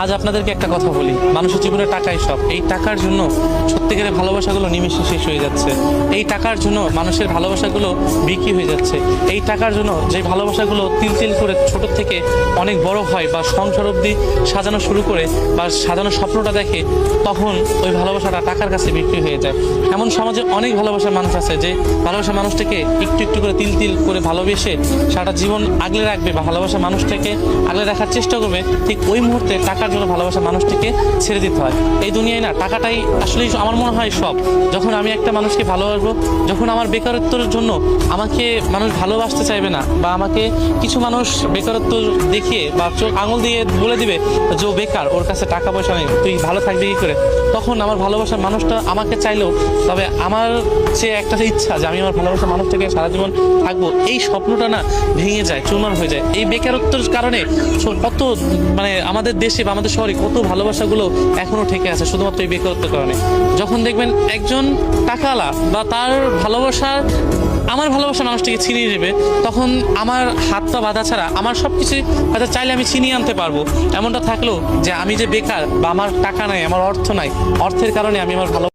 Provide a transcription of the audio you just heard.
আজ আপনাদেরকে একটা কথা বলি, মানুষের জীবনে টাকাই সব। এই টাকার জন্য সত্যিকারের ভালোবাসাগুলো নিমেষে শেষ হয়ে যাচ্ছে। এই টাকার জন্য মানুষের ভালোবাসাগুলো বিক্রি হয়ে যাচ্ছে। এই টাকার জন্য যে ভালোবাসাগুলো তিল তিল করে ছোট থেকে অনেক বড় হয় বা সংসার অবধি সাজানো শুরু করে বা সাজানোর স্বপ্নটা দেখে, তখন ওই ভালোবাসাটা টাকার কাছে বিক্রি হয়ে যায়। এমন সমাজে অনেক ভালোবাসার মানুষ আছে যে ভালোবাসার মানুষটাকে একটু একটু করে তিল তিল করে ভালোবেসে সারা জীবন আগলে রাখবে বা ভালোবাসার মানুষটাকে আগলে রাখার চেষ্টা করবে। ঠিক ওই মুহূর্তে টাকার জন্য ভালোবাসার মানুষটিকে ছেড়ে দিতে হয়। এই দুনিয়ায় না টাকাটাই আসলে আমার মনে হয় সব। যখন আমি একটা মানুষকে ভালোবাসবো, যখন আমার বেকারত্বের জন্য আমাকে মানুষ ভালোবাসতে চাইবে না, বা আমাকে কিছু মানুষ বেকারত্ব দেখিয়ে বা চোখ আঙুল দিয়ে বলে দিবে যে ও বেকার, ওর কাছে টাকা পয়সা নেই, তুই ভালো থাকবি কী করে, তখন আমার ভালোবাসার মানুষটা আমাকে চাইলেও, তবে আমার যে একটা ইচ্ছা যে আমি আমার ভালোবাসার মানুষটাকে সারা জীবন থাকবো, এই স্বপ্নটা না ভেঙে যায়, চুরমার হয়ে যায়। এই বেকারত্বের কারণে কত মানে আমাদের দেশে বা আমাদের শহরে কত ভালোবাসাগুলো এখনো ঠেকে আছে শুধুমাত্র এই বেকারত্বের কারণে। যখন দেখবেন একজন টাকাওয়ালা বা তার ভালোবাসার আমার ভালোবাসা মানুষটিকে ছিনিয়ে নেবে, তখন আমার হাত পা বাঁধা ছাড়া আমার সব কিছু হয়তো চাইলে আমি ছিনিয়ে আনতে পারবো। এমনটা থাকলেও যে আমি যে বেকার বা আমার টাকা নাই, আমার অর্থ নাই, অর্থের কারণে আমি আমার ভালো